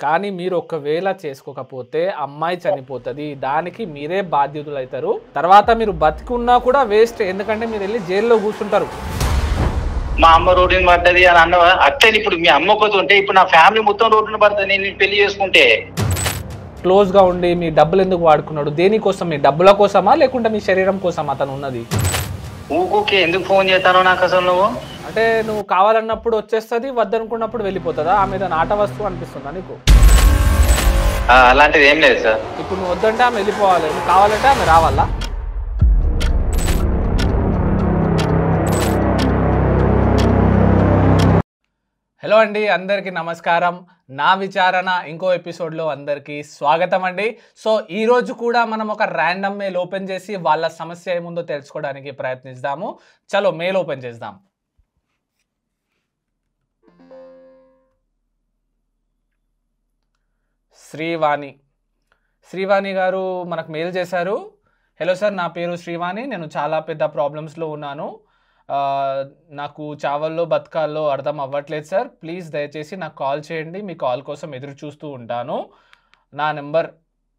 కానీ మీరు ఒకవేళ చేసుకోకపోతే అమ్మాయి చనిపోతుంది, దానికి మీరే బాధ్యతలు అవుతారు. తర్వాత మీరు బతికున్నా కూడా వేస్ట్, ఎందుకంటే మీరు వెళ్ళి జైల్లో కూర్చుంటారు. మా అమ్మ రోడ్డుని పడ్డది అని అన్న అట్లే ఇప్పుడు మీ అమ్మ ఉంటే ఇప్పుడు నా ఫ్యామిలీ మొత్తం రోడ్డుని పడుతుంది. నేను పెళ్లి చేసుకుంటే క్లోజ్గా ఉండి మీ డబ్బులు ఎందుకు వాడుకున్నాడు? దేనికోసం? మీ డబ్బుల కోసమా లేకుంటే మీ శరీరం కోసం అతను ఉన్నది? ఊకే ఎందుకు ఫోన్ చేస్తానో నాకు అసలు నువ్వు అంటే నువ్వు కావాలన్నప్పుడు వచ్చేస్తుంది, వద్దనుకున్నప్పుడు వెళ్ళిపోతుందా? ఆమె మీద ఆట వస్తువు అనిపిస్తుందా నీకు? అలాంటిది ఏం లేదు సార్. ఇప్పుడు నువ్వు వద్దంటే ఆమె వెళ్ళిపోవాలి, నువ్వు కావాలంటే ఆమె రావాలా? హలో అండి, అందరికీ నమస్కారం. నా విచారణ ఇంకో ఎపిసోడ్లో అందరికీ స్వాగతం అండి. సో ఈరోజు కూడా మనం ఒక ర్యాండమ్ మెయిల్ ఓపెన్ చేసి వాళ్ళ సమస్య ఏముందో తెలుసుకోవడానికి ప్రయత్నిస్తాము. చలో మెయిల్ ఓపెన్ చేద్దాం. శ్రీవాణి గారు మనకు మెయిల్ చేశారు. హలో సార్, నా పేరు శ్రీవాణి. నేను చాలా పెద్ద ప్రాబ్లమ్స్లో ఉన్నాను. నాకు చావల్లో బతకాల్లో అర్థం అవ్వట్లేదు సార్. ప్లీజ్ దయచేసి నాకు కాల్ చేయండి. మీ కాల్ కోసం ఎదురు చూస్తూ ఉంటాను. నా నెంబర్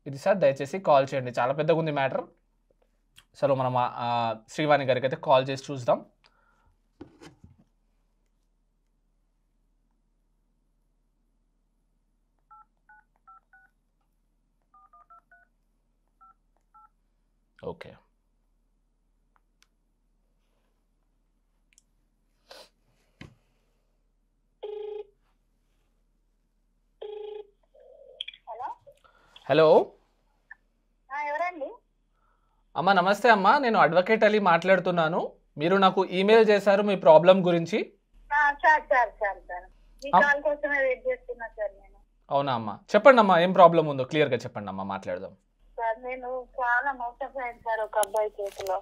ఇది సార్, దయచేసి కాల్ చేయండి. చాలా పెద్దగా ఉంది మ్యాటర్. సరే మనం శ్రీవాణి గారికి అయితే కాల్ చేసి చూద్దాం. ఓకే, హలో ఎవరండి? అమ్మ నమస్తే అమ్మ, నేను అడ్వకేట్ అలీ మాట్లాడుతున్నాను. మీరు నాకు ఈమెయిల్ చేశారు మీ ప్రాబ్లం గురించి. అవునా అమ్మ, చెప్పండి అమ్మా, ఏం ప్రాబ్లం ఉందో క్లియర్గా చెప్పండి అమ్మా, మాట్లాడదాం. సార్ నేను చాలా మోసపోయాను సార్ ఒక అబ్బాయి చేతిలో.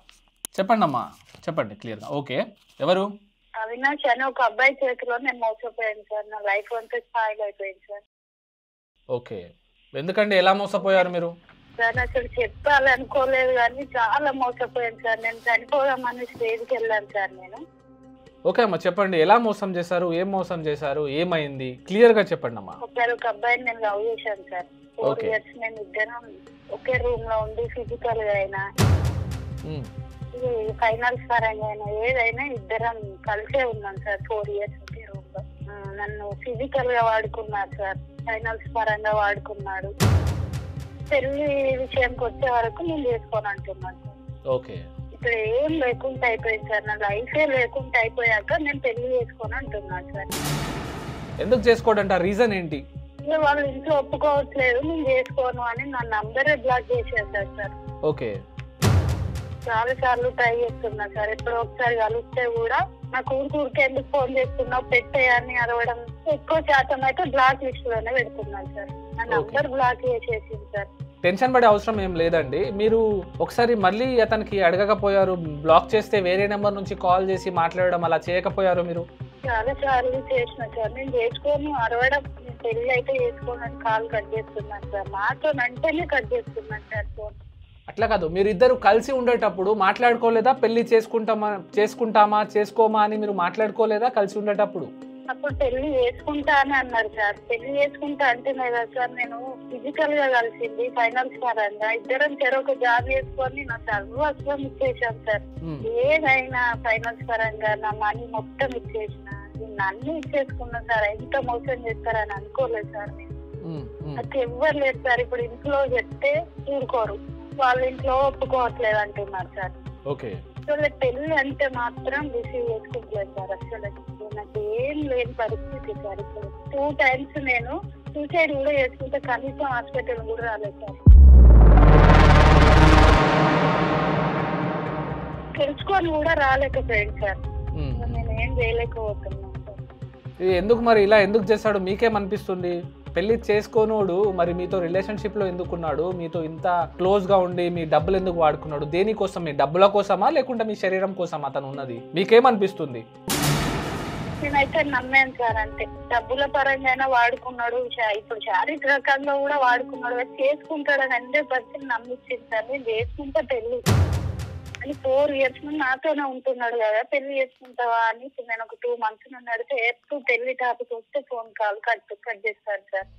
చెప్పండి అమ్మా, చెప్పండి క్లియర్గా. ఓకే, ఎవరు? అవినాష్ అని ఒక అబ్బాయి చేతిలో నేను మోసపోయాను సార్. నా లైఫ్ అంతా స్పాయిల్ అయిపోయింది సార్. ఓకే, ఎందుకండి, ఎలా మోసపోయారు మీరు? సార్ అసలు చెప్పాలనుకోలేదు కానీ చాలా మోసపోయాను సార్. నేను చనిపోదామని స్టేజ్కి వెళ్ళాను సార్ నేను. ఓకే అమ్మా, చెప్పండి, ఎలా మోసం చేశారు, ఏం మోసం చేశారు, ఏమైంది క్లియర్ గా చెప్పండి అమ్మా. ఒకసారి ఒక అబ్బాయిని నేను లవ్ చేశాను సార్. 4 years మేము ఇద్దరం ఒకే రూమ్ లో ఉండి ఫిజికల్ గా అయినా ఫైనల్స్ పరంగా అయినా ఏదైనా ఇద్దరం కలిసే ఉన్నాం సార్. 4 years ఒకే రూమ్ లో. నన్ను ఫిజికల్ గా వాడుకున్నాడు సార్, ఫైనల్స్ పరంగా వాడుకున్నాడు. పెళ్లి విషయానికి వచ్చే వరకు నేను చేసుకోను అంటున్నాను. ఓకే, ఇక్కడ ఏం లేకుండా అయిపోయింది సార్. నా లైఫే లేకుండా అయిపోయాక నేను పెళ్లి చేసుకోను అంటున్నాను సార్. ఎందుకు చేసుకోవడంట? రీజన్ ఏంటి? వాళ్ళు ఇంట్లో ఒప్పుకోవట్లేదు, నేను చేసుకోను అని నా నంబరే బ్లాక్ చేసేస్తారు సార్. ఓకే, చాలా సార్లు ట్రై చేస్తున్నా సార్. ఎప్పుడో ఒకసారి కలిస్తే కూడా నాకు ఊరికే ఎందుకు ఫోన్ చేస్తున్నావు పెట్టేయని అరవడం. ఎక్కువ శాతం అయితే బ్లాక్ లిస్ట్ లోనే పెడుతున్నాను సార్. నా నంబర్ బ్లాక్ చేసేసింది సార్. టెన్షన్ పడే అవసరం ఏం లేదండి. మీరు ఒకసారి మళ్ళీ అతనికి అడగకపోయారు? బ్లాక్ చేస్తే వేరే నెంబర్ నుంచి కాల్ చేసి మాట్లాడడం అలా చేయకపోయారు మీరు? చాలా సార్లు చేసిన సార్. నేను చేసుకోను అరవడం, పెళ్లి అయితే చేసుకోనని కాల్ కట్ చేస్తున్నాను సార్. మాతో అంటేనే కట్ చేస్తున్నాను సార్ ఫోన్. అట్లా కాదు, మీరు ఇద్దరు కలిసి ఉండేటప్పుడు మాట్లాడుకోలేదా? పెళ్లి చేసుకుంటామా చేసుకోమా అని మీరు మాట్లాడుకోలేదా కలిసి ఉండేటప్పుడు? అప్పుడు పెళ్లి చేసుకుంటా అని అన్నారు సార్. పెళ్లి చేసుకుంటా అంటేనే కదా సార్ నేను ఫిజికల్ గా కలిసింది ఫైనల్స్ పరంగా. ఇద్దరం చెరొక జాబ్ చేసుకొని నా సర్వస్వం ఇచ్చేసాం సార్. ఏదైనా ఫైనల్స్ పరంగా నా మనీ మొత్తం ఇచ్చేసిన, నేను అన్ని ఇచ్చేసుకున్నా సార్. ఎంత మోసం చేస్తారని అనుకోలేదు సార్ నేను. అది ఎవ్వరు లేదు సార్. ఇప్పుడు ఇంట్లో చెప్తే ఊరుకోరు, వాళ్ళ ఇంట్లో ఒప్పుకోవట్లేదు అంటున్నారు సార్. ఓకే, పెళ్లి అంటే మాత్రం రిసీవ్ చేసుకోవట్లేదు సార్. అసలు నాకు ఏం లేని పరిస్థితి సార్. ఇప్పుడు 2 times నేను సూసైడ్ కూడా చేసుకుంటే కనీసం హాస్పిటల్ కూడా రాలేదు సార్. తెలుసుకొని కూడా రాలేకపోయాడు సార్. నేను ఏం చేయలేకపోతున్నాను సార్. ఎందుకు మరి ఇలా ఎందుకు చేస్తాడు? మీకేమనిపిస్తుంది? పెళ్లి చేసుకోనోడు మరి మీతో రిలేషన్షిప్ లో ఎందుకున్నాడు? మీతో ఇంత క్లోజ్ గా ఉండి మీ డబ్బులు ఎందుకు వాడుకున్నాడు? దేనికోసం? మీ డబ్బుల కోసమా లేకుంటే మీ శరీరం కోసం అతను ఉన్నది? మీకేమనిపిస్తుంది? నేనైతే నమ్మాను సార్. అంటే డబ్బుల పరంగా వాడుకున్నాడు, ఇప్పుడు చారిత్రకంగా కూడా వాడుకున్నాడు. చేసుకుంటాడని 100% నమ్మించింది సార్. నేను చేసుకుంటా పెళ్లి అని 4 years నుండి నాతోనే ఉంటున్నాడు కదా, పెళ్లి చేసుకుంటావా అని. ఇప్పుడు నేను ఒక 2 months నుండి అడిగితే ఎప్పుడు పెళ్లి టాపిక్ వస్తే ఫోన్ కాల్ కట్ చేస్తాడు సార్.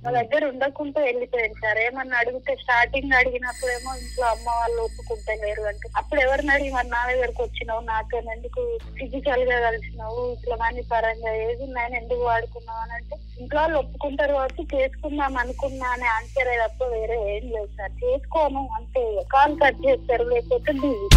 మా దగ్గర ఉండకుండా వెళ్ళిపోయింది సార్. ఏమన్నా అడిగితే స్టార్టింగ్ అడిగినప్పుడేమో ఇంట్లో అమ్మ వాళ్ళు ఒప్పుకుంటలేరు అంటే, అప్పుడు ఎవరిని అడిగి మరి నా దగ్గరకు వచ్చినావు, నాతో ఎందుకు ఫిజికల్ గా కలిసినావు, ఇట్లా మనీ పరంగా ఏది నేను ఎందుకు వాడుకున్నావు అని అంటే, ఇంట్లో వాళ్ళు ఒప్పుకుంటారు కాబట్టి చేసుకుందాం అనుకున్నా అనే ఆన్సర్ తప్ప వేరే ఏం లేదు సార్. చేసుకోను అంటే కాల్ కట్ చేస్తారు, లేకపోతే బిజీ.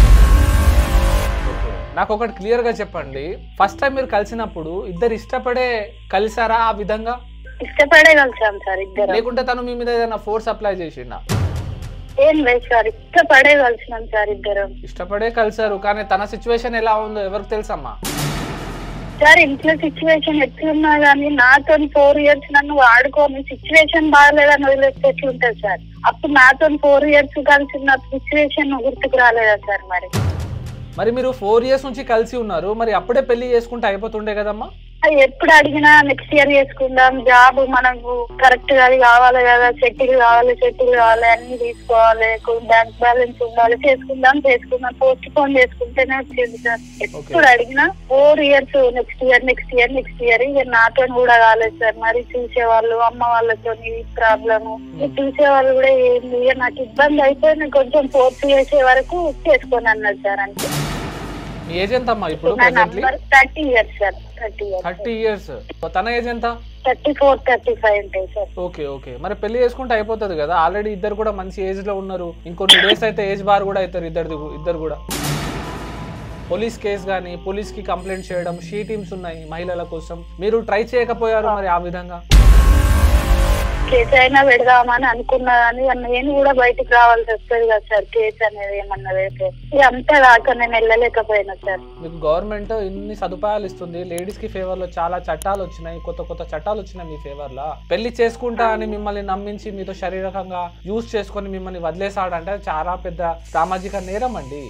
నాకు ఒకటి క్లియర్ గా చెప్పండి, ఫస్ట్ టైం మీరు కలిసినప్పుడు ఇద్దరు ఇష్టపడే కలిసారా? ఆ విధంగా ఇష్టపడే కలిసాం సార్ ఇద్దరు, లేకుంటే తను మీ మీద ఏదైనా ఫోర్స్ అప్లై చేసిండా? ఏం లేదు సార్, ఇష్టపడే కలిసినాం సార్ ఇద్దరం. ఇష్టపడే కలిసారు, కానీ తన సిచ్యువేషన్ ఎలా ఉందో ఎవరికి తెలుసమ్మా? సార్ ఇంట్లో సిచ్యువేషన్ ఎట్లున్నా గానీ నాతో 4 years నన్ను వాడుకోని సిచ్యువేషన్ బాగాలేదని వదిలేస్తే ఎట్లుంటది సార్? అప్పుడు నాతో 4 years కలిసిన సిచ్యువేషన్ గుర్తుకు రాలేదా సార్? మరి మీరు 4 years నుంచి కలిసి ఉన్నారు, మరి అప్పుడే పెళ్లి చేసుకుంటే అయిపోతుండే కదమ్మా? ఎప్పుడు అడిగినా నెక్స్ట్ ఇయర్ చేసుకుందాం, జాబ్ మనకు కరెక్ట్ గా కావాలి కదా, సెటిల్ కావాలి అన్ని తీసుకోవాలి, బ్యాంక్ బ్యాలెన్స్ ఉండాలి, చేసుకుందాం పోస్ట్ పోన్ చేసుకుంటేనే వచ్చింది సార్. ఎప్పుడు అడిగినా 4 years నెక్స్ట్ ఇయర్ ఇక నాతో కూడా కాలేదు సార్. మరి చూసేవాళ్ళు అమ్మ వాళ్ళతో ప్రాబ్లము, చూసేవాళ్ళు కూడా ఏంది, ఇక నాకు ఇబ్బంది అయితే నేను కొంచెం ఫోర్స్ చేసే వరకు చేసుకొని అన్నారు సార్. అంటే మీ ఏజ్ ఎంత అమ్మా ఇప్పుడు? 30 years సార్. 30 years. తన ఏజ్ ఎంత? 34, 35 ఉంటాయి సార్. ఓకే ఓకే, మరి పెళ్లి చేసుకుంటే అయిపోతుంది కదా, ఆల్రెడీ ఇద్దరు కూడా మంచి ఏజ్ లో ఉన్నారు, ఇంకొన్ని డేస్ అయితే ఏజ్ బార్ కూడా అవుతారు ఇద్దరు కూడా. పోలీస్ కేసు కానీ, పోలీస్ కి కంప్లైంట్ చేయడం, షీ టీమ్స్ ఉన్నాయి మహిళల కోసం, మీరు ట్రై చేయకపోయారు మరి ఆ విధంగా? కేసు అయినా పెడదామని అనుకున్నా కానీ నేను కూడా బయటకు రావాల్సి వస్తుంది కదా సార్, కేసు అనేది ఏమన్నా వేస్తే అంతా దాకా నేను వెళ్ళలేకపోయినా సార్. మీకు గవర్నమెంట్ ఇన్ని సదుపాయాలు ఇస్తుంది, లేడీస్ కి ఫేవర్ లో చాలా చట్టాలు వచ్చినాయి, కొత్త చట్టాలు వచ్చినాయి మీ ఫేవర్ లో. పెళ్లి చేసుకుంటా అని మిమ్మల్ని నమ్మించి మీతో శారీరకంగా యూజ్ చేసుకొని మిమ్మల్ని వదిలేసాడంటే చాలా పెద్ద సామాజిక నేరం అండి.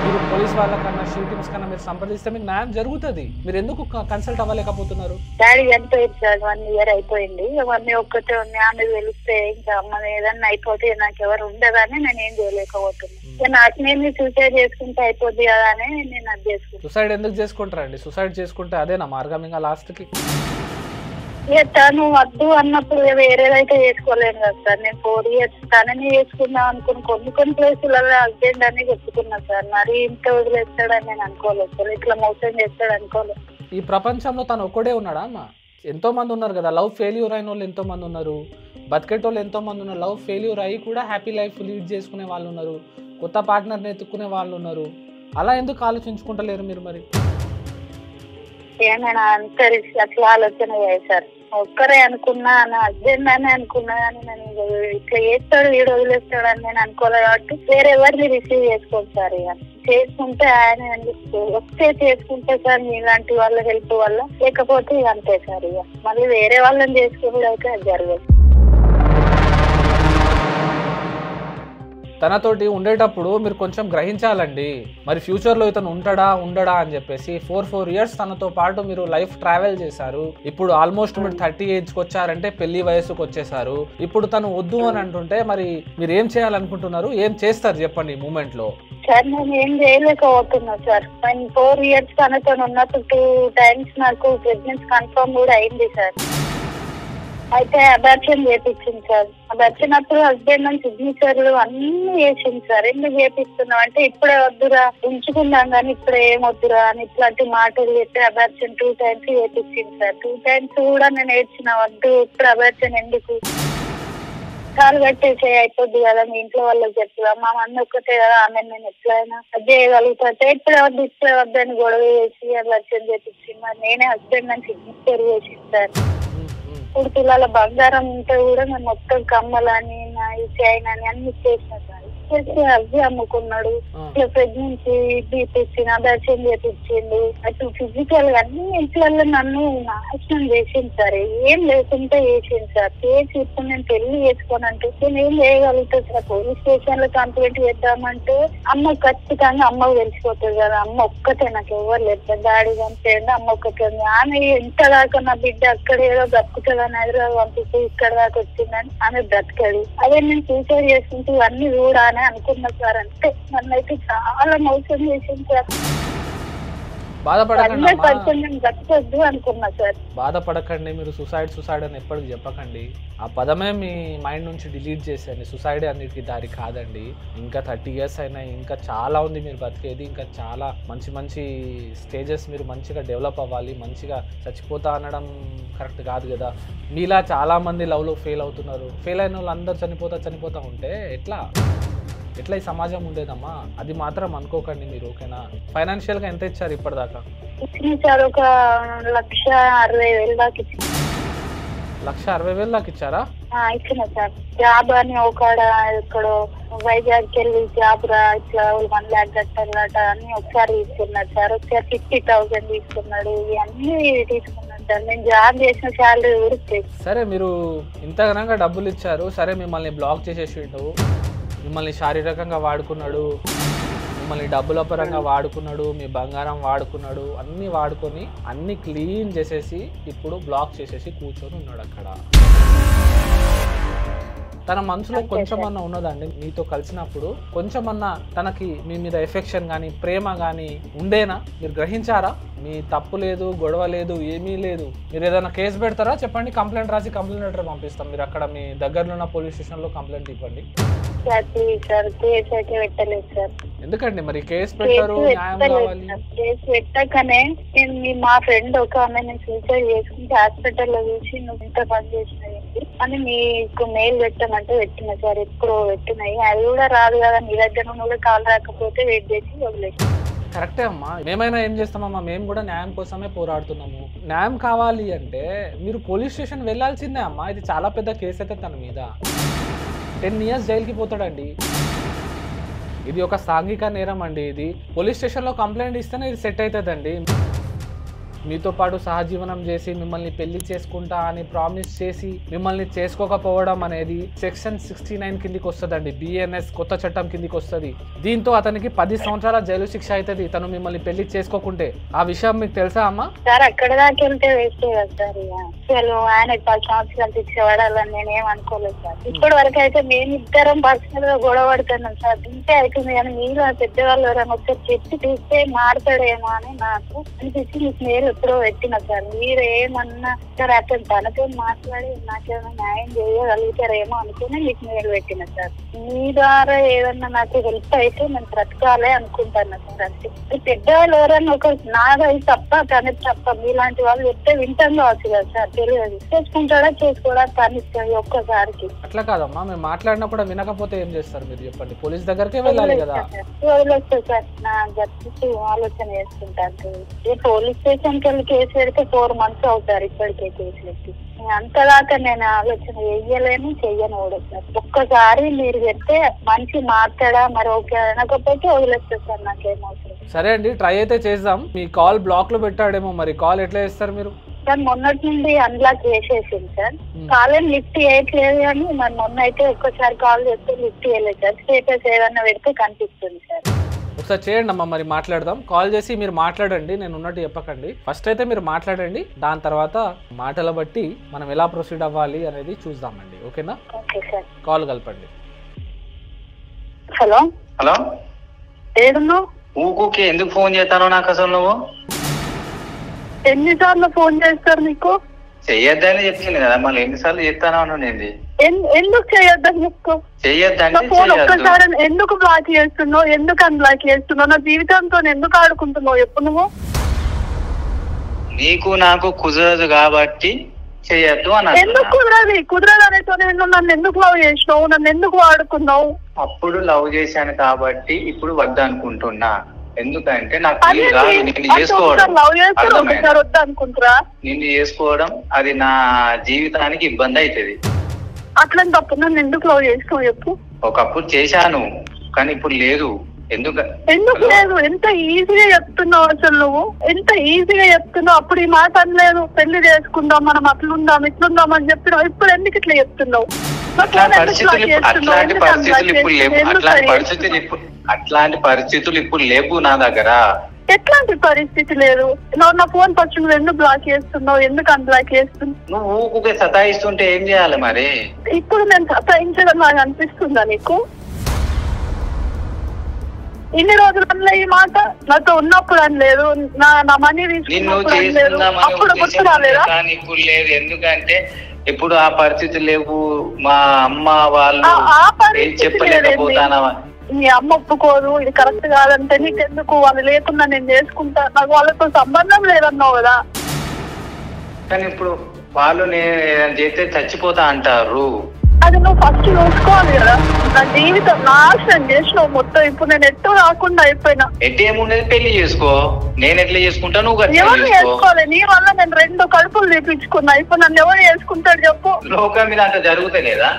మీరు పోలీస్ వాళ్ళకన్నా షీ టీమ్స్ కన్నా మీరు సంప్రదిస్తే మీకు న్యాయం జరుగుతుంది. మీరు ఎందుకు కన్సల్ట్ అవ్వలేకపోతున్నారు? డాడీ చనిపోయింది సార్, 1 year అయిపోయింది. అవన్నీ ఒక్కటే ఉంది, ఆమె తెలిస్తే ఇంకా అమ్మ ఏదన్నా అయిపోతే నాకు ఎవరు ఉండదని నేను ఏం చేయలేకపోతున్నాను. నాకు నేను సూసైడ్ చేసుకుంటే అయిపోద్ది కదా అని నేను అది చేసుకుంటాను. సూసైడ్ ఎందుకు చేసుకుంటారండి? సూసైడ్ చేసుకుంటే అదేనా మార్గం ఇంకా లాస్ట్ కి? తను వద్దు అన్నప్పుడు వేరేదైతే చేసుకోలేను కదా సార్. నేను 4 years తనని చేసుకుందాం అనుకుని కొన్ని ప్లేసులలో హస్బెండ్ అని చెప్పుకున్నా సార్. మరి ఇంత వదిలేస్తాడని నేను అనుకోలేదు సార్, ఇట్లా మోసం చేస్తాడు అనుకోలేదు. ఈ ప్రపంచంలో తను ఒక్కడే ఉన్నాడా అమ్మా? ఎంతో మంది ఉన్నారు కదా, లవ్ ఫెయిల్యూర్ అయిన వాళ్ళు ఎంతో మంది ఉన్నారు, బతికేటోళ్ళు ఎంతో మంది ఉన్నారు, లవ్ ఫెయిల్యూర్ అయ్యి కూడా హ్యాపీ లైఫ్ లీడ్ చేసుకునే వాళ్ళు ఉన్నారు, కొత్త పార్ట్నర్ని ఎత్తుకునే వాళ్ళు ఉన్నారు. అలా ఎందుకు ఆలోచించుకుంటలేరు మీరు? మరి ఏమైనా అంత అట్లా ఆలోచన చేశారు. ఒక్కరే అనుకున్నా, నా హస్బెండ్ అని అనుకున్నా కానీ నేను ఇట్లా చేస్తాడు వీడు వదిలేస్తాడు అని నేను అనుకోలేదు కాబట్టి వేరే ఎవరిని రిసీవ్ చేసుకోండి సార్. ఇక చేసుకుంటే ఆయన వస్తే చేసుకుంటే సార్ మీలాంటి వాళ్ళ హెల్ప్ వల్ల, లేకపోతే అంతే సార్. ఇక మళ్ళీ వేరే వాళ్ళని చేసుకుని అయితే అది జరగదు. తనతోటి ఉండేటప్పుడు మీరు కొంచెం గ్రహించాలండి, మరి ఫ్యూచర్లో ఇతను ఉండడా అని చెప్పేసి. 4 years తనతో పాటు మీరు లైఫ్ ట్రావెల్ చేశారు. ఇప్పుడు ఆల్మోస్ట్ మీరు 30 ఏజ్కి వచ్చారంటే పెళ్లి వయసుకు వచ్చేసారు. ఇప్పుడు తను వద్దు అని అంటుంటే మరి మీరు ఏం చేయాలనుకుంటున్నారు, ఏం చేస్తారు చెప్పండి ఈ మూమెంట్ లో? సార్ నేను ఏం చేయలేకపోతున్నా సార్. 4 years తనతో ఉన్నప్పుడు 2 times నాకు ప్రెగ్నెన్సీ కన్ఫర్మ్ కూడా అయింది సార్. అయితే అబార్షన్ చేపించింది సార్. అబార్షన్ అప్పుడు హస్బెండ్ అని సిగ్నేచర్లు అన్ని చేసింది సార్. ఎందుకు చేపిస్తున్నాం అంటే ఇప్పుడే వద్దురా ఉంచుకున్నాం కానీ ఇప్పుడే ఏం వద్దురా అని ఇట్లాంటి మాటలు చెప్పి అబార్షన్ 2 times చేపించింది సార్. 2 times కూడా నేను ఏడ్చిన, వద్దు ఇప్పుడు అబార్షన్ ఎందుకు, కాలు కట్టేసే అయిపోద్ది కదా, మీ ఇంట్లో వాళ్ళకి చెప్తా, మా అన్న ఒక్కటే కదా, ఆమె నేను ఎట్లయినా అది చేయగలుగుతా, ఇప్పుడే వద్దు అని గొడవ చేసి అబార్షన్ చేపించింది. మరి నేనే హస్బెండ్ అని సిగ్నేచర్ చేసింది సార్. 3 తులాల బంగారం ఉంటే కూడా నేను మొత్తం కమ్మలని చైన్ అని అన్ని చేసిన సార్. చేసి అవి అమ్ముకున్నాడు, ఇట్లా ప్రెగ్నెన్సీ తీపిచ్చింది, అబార్షన్ చేపించిండు, అటు ఫిజికల్ గా అన్ని ఇంట్లో నన్ను నాశనం చేసింది సార్. ఏం లేకుంటే చేసింది సార్. చేసి ఇప్పుడు నేను పెళ్లి చేసుకోనంటే నేను ఏం చేయగలుగుతాను సార్? పోలీస్ స్టేషన్ లో కంప్లైంట్ చేద్దామంటే అమ్మ ఖచ్చితంగా అమ్మకు తెలిసిపోతుంది కదా, అమ్మ ఒక్కటే నాకు ఎవరు లేదు, డాడీ చనిపోయింది, అమ్మ ఒక్కటే ఉంది. ఆమె ఎంత దాకా నా బిడ్డ అక్కడ ఏదో బ్రతుకుతుందని హైదరాబాద్ పంపిస్తే ఇక్కడ దాకా వచ్చిందని ఆమె బ్రతకది. అదే నేను సూసైడ్ చేసుకుంటూ ఇవన్నీ కూడా అని అనుకున్నా సార్. అంటే నన్నైతే చాలా మోసం చేసింది సార్. బాధపడకండి అమ్మా. నేను బతకొద్దు అనుకున్నా సార్. బాధపడకండి, మీరు సుసైడ్ అని ఎప్పటికి చెప్పకండి. ఆ పదమే మీ మైండ్ నుంచి డిలీట్ చేసేయండి. సుసైడ్ అన్నిటికీ దారి కాదండి. ఇంకా 30 years అయినా ఇంకా చాలా ఉంది మీరు బతికేది. ఇంకా చాలా మంచి మంచి స్టేజెస్ మీరు మంచిగా డెవలప్ అవ్వాలి. మంచిగా చచ్చిపోతా అనడం కరెక్ట్ కాదు కదా. మీలా చాలామంది లవ్లో ఫెయిల్ అవుతున్నారు. ఫెయిల్ అయిన వాళ్ళు అందరూ చనిపోతా ఉంటే ఎట్లా ఈ సమాజం ఉండేదమ్మా. అది మాత్రం అనుకోకండి మీరు, ఓకేనా? ఫైనాన్షియల్గా ఎంత ఇచ్చారు ఇప్పటిదాకా? సార్ ఒక 1,60,000 దాకా ఇచ్చింది. 1,60,000 దాకా ఇచ్చారా? ఇచ్చిన సార్. జాబ్ అని ఒకడ ఇక్కడ వైజాగ్కి వెళ్ళి జాబ్ రా ఇట్లా 1 lakh కట్టాలట అని ఒకసారి తీసుకున్నాడు సార్. ఒకసారి 50,000 తీసుకున్నాడు. ఇవన్నీ తీసుకున్నాడు సార్. నేను జాబ్ చేసిన శాలరీ కూడా. సరే, మీరు ఇంతగానంగా డబ్బులు ఇచ్చారు. సరే, మిమ్మల్ని బ్లాక్ చేసేసిండు, మిమ్మల్ని శారీరకంగా వాడుకున్నాడు, మిమ్మల్ని డబ్బుల పరంగా వాడుకున్నాడు, మీ బంగారం వాడుకున్నాడు, అన్నీ వాడుకొని అన్నీ క్లీన్ చేసేసి ఇప్పుడు బ్లాక్ చేసేసి కూర్చొని ఉన్నాడు అక్కడ. తన మనసులో కొంచెమన్నా ఉన్నదండి మీతో కలిసినప్పుడు? కొంచెమన్నా తనకి మీ మీద ఎఫెక్షన్ కానీ ప్రేమ కానీ ఉండేనా? మీరు గ్రహించారా? మీ తప్పు లేదు, గొడవ లేదు, ఏమీ లేదు. మీరు ఏదైనా కేసు పెడతారా చెప్పండి, కంప్లైంట్ రాసి కంప్లైంట్ లెటర్ పంపిస్తాం. మీరు అక్కడ మీ దగ్గరలో ఉన్న పోలీస్ స్టేషన్లో కంప్లైంట్ ఇవ్వండి. ఎందుకండి మరి కేసు పెట్టారు? న్యాయం కావాలి. కేసు పెట్టాకనే నేను మా ఫ్రెండ్ ఒక ఆమె సూసైడ్ చేసుకుంటే హాస్పిటల్లో చూసి నువ్వు ఇంత పని చేసినాయి అని మీకు మెయిల్ పెట్టామంటే పెట్టినా సార్. ఎప్పుడు పెట్టినాయి, అది కూడా రాదు కదా. మీ దగ్గర నుండి కాల్ రాకపోతే వెయిట్ చేసి వదిలేసి. కరెక్టే అమ్మా, మేమైనా ఏం చేస్తామమ్మా, మేము కూడా న్యాయం కోసమే పోరాడుతున్నాము. న్యాయం కావాలి అంటే మీరు పోలీస్ స్టేషన్ వెళ్ళాల్సిందే అమ్మా. ఇది చాలా పెద్ద కేసు అయితే తన మీద 10 years జైలుకి పోతాడండి. ఇది ఒక సాంఘిక నేరం అండి. ఇది పోలీస్ స్టేషన్లో కంప్లైంట్ ఇస్తేనే ఇది సెట్ అవుతుందండి. మీతో పాటు సహజీవనం చేసి మిమ్మల్ని పెళ్లి చేసుకుంటా అని ప్రామిస్ చేసి మిమ్మల్ని చేసుకోకపోవడం అనేది సెక్షన్ 69 కిందికి వస్తుందండి. BNS కొత్త చట్టం కిందికి వస్తుంది. దీంతో అతనికి 10 సంవత్సరాల జైలు శిక్ష అవుతుంది తను మిమ్మల్ని పెళ్లి చేసుకోకుంటే. ఆ విషయం మీకు తెలుసా అమ్మా? సార్ అక్కడ దాకా వెళ్తే వేస్ట్ కదా సార్. అసలు ఆయన 10 సంవత్సరాలు శిక్ష పడాలని నేనేం అనుకోలేదు సార్. ఇప్పటి వరకు అయితే మేమిద్దరం పర్సనల్ గా గొడవ పడుతున్నాం సార్. ఇంతే అవుతుంది కానీ మీరు పెద్దవాళ్ళు ఎవరైనా ఒకసారి చెప్పి తీస్తే మారుతాడేమో అని నాకు అనిపించి మీకు మేలు ఎప్పుడో పెట్టిన సార్. మీరు ఏమన్నా సార్ అతను తనతో మాట్లాడి నాకేమైనా న్యాయం చేయగలుగుతారేమో అనుకుని మీకు మేలు పెట్టిన సార్. మీ ద్వారా ఏదన్నా నాకు హెల్ప్ అయితే నేను బ్రతకాలే అనుకుంటాను సార్. అంటే పెద్దవాళ్ళు ఎవరన్నా ఒక నాది తప్ప తనది తప్ప మీలాంటి వాళ్ళు చెప్తే వింటాం కావచ్చు కదా సార్. తెలియదు చేసుకుంటాడా చేసుకోవడా తనిస్తుంది ఒక్కసారికి. అట్లా కాదమ్మా, మేము మాట్లాడినా కూడా వినకపోతే ఏం చేస్తారు మీరు చెప్పండి? పోలీస్ దగ్గరకే వెళ్ళాలి కదా. వదిలేస్తా సార్, నా గట్టి ఆలోచన చేసుకుంటాను. పోలీస్ స్టేషన్ కి వెళ్ళి కేసు పెడితే 4 months అవుతారు ఇప్పటికే కేసు పెట్టి. అంతదాకా నేను ఆలోచన చెయ్యలేను, చెయ్యను కూడా సార్. ఒక్కసారి మీరు చెప్తే మనిషి మాట్లాడా మరి ఓకే అనకపోతే వదిలేస్తా సార్. నాకేమవుతుంది. సరే అండి, ట్రై అయితే చేద్దాం. మీ కాల్ బ్లాక్ లో పెట్టాడేమో, మరి కాల్ ఎట్లా చేస్తారు మీరు? సార్ మొన్నటి నుండి అన్బ్లాక్ చేసేసింది సార్. కాల్ ఏం లిఫ్ట్ చేయట్లేదు కానీ మరి మొన్న అయితే ఒక్కసారి కాల్ చేస్తే లిఫ్ట్ చేయలేదు సార్. స్టేటస్ ఏదన్నా పెడితే కనిపిస్తుంది సార్. ఒకసారి చేయండి అమ్మా, మరి మాట్లాడదాం. కాల్ చేసి మీరు మాట్లాడండి, నేను ఉన్నట్టు చెప్పకండి. ఫస్ట్ అయితే మీరు మాట్లాడండి, దాని తర్వాత మాటల బట్టి మనం ఎలా ప్రొసీడ్ అవ్వాలి అనేది చూద్దామండి. ఓకేనా? కాల్ కలపండి. హలో హలో, ఏడున్నావు? ఊకే ఎందుకు ఫోన్ చేస్తాను నాకు అసలు? నువ్వు ఎన్నిసార్లు ఫోన్ చేస్తారు నీకు? చెయ్యొద్దని చెప్పింది కదా, మళ్ళీ ఎన్నిసార్లు చెప్తాను అనేది. ఎందుకు చెయ్యొద్దని చెప్పుకో. చెయ్యొద్దంటే ఫోన్ ఒక్కసారి ఎందుకు బ్లాక్ చేస్తున్నావు? ఎందుకు అన్బ్లాక్ చేస్తున్నావు? నా జీవితంతో ఎందుకు ఆడుకుంటున్నావు? ఎప్పుడు నువ్వు నీకు నాకు కుదరదు కాబట్టి చెయ్యొద్దు అని. ఎందుకు కుదరదు అనేతో నన్ను ఎందుకు లవ్ చేసినావు? నన్ను ఎందుకు వాడుకున్నావు? అప్పుడు లవ్ చేశాను కాబట్టి ఇప్పుడు వద్దనుకుంటున్నా. ఎందుకంటే నాకు నిన్ను చేసుకోవడం అది నా జీవితానికి ఇబ్బంది అవుతుంది. అట్లా తప్పు నన్ను ఎందుకు లవ్ చేసినావు చెప్పు. ఒకప్పుడు చేశాను కానీ ఇప్పుడు లేదు. ఎందుకు లేదు? ఎంత ఈజీగా చెప్తున్నావు అసలు నువ్వు, ఎంత ఈజీగా చెప్తున్నావు. అప్పుడు ఈ మాట అనలేదు, పెళ్లి చేసుకుందాం మనం అట్లుందాం ఇట్లుందాం అని చెప్పినావు. ఇప్పుడు ఎందుకు ఇట్లా చెప్తున్నావు? అట్లాంటి పరిస్థితులు ఇప్పుడు లేవు నా దగ్గర. ఎట్లాంటి పరిస్థితి లేదు? నా ఫోన్ ఫస్ట్ నువ్వు ఎందుకు బ్లాక్ చేస్తున్నావు? ఎందుకు అన్బ్లాక్ చేస్తున్నావు? నువ్వు ఊకే సతాయిస్తుంటే ఏం చేయాలి మరి? ఇప్పుడు నేను సతాయించడం నాకు అనిపిస్తుందా నీకు? ఇన్ని రోజులలో ఈ మాట నాతో ఉన్నప్పుడు అని లేదు, నా మనీ తీసుకున్నప్పుడు అని లేదు, అప్పుడు గుర్తు రాలేదా? ఇప్పుడు లేదు, ఎందుకంటే ఇప్పుడు ఆ పరిస్థితులు లేవు. మా అమ్మ వాళ్ళు చెప్పలేకపోతానా? మీ అమ్మ ఒప్పుకోదు, ఇది కరెక్ట్ కాదంటే నీకెందుకు, వాళ్ళు లేకుండా నేను చేసుకుంటా, నాకు వాళ్ళతో సంబంధం లేదన్నావు కదా. కానీ ఇప్పుడు వాళ్ళు నేను చేస్తే చచ్చిపోతా అంటారు. అది నువ్వు ఫస్ట్ చూసుకోవాలి కదా. నా జీవితం నాశనం చేసినావు మొత్తం. ఇప్పుడు నేను ఎట్టో రాకుండా అయిపోయినా. ఎట్టేమున్నది, పెళ్లి చేసుకో. నేను ఎట్లా చేసుకుంటా, నువ్వు ఎవరు చేసుకోవాలి? నీ వల్ల నేను 2 కడుపులు తీపించుకున్నా. ఇప్పుడు నన్ను ఎవరు చేసుకుంటాడు చెప్పు? లోకం మీద అంత జరుగుతలేదా?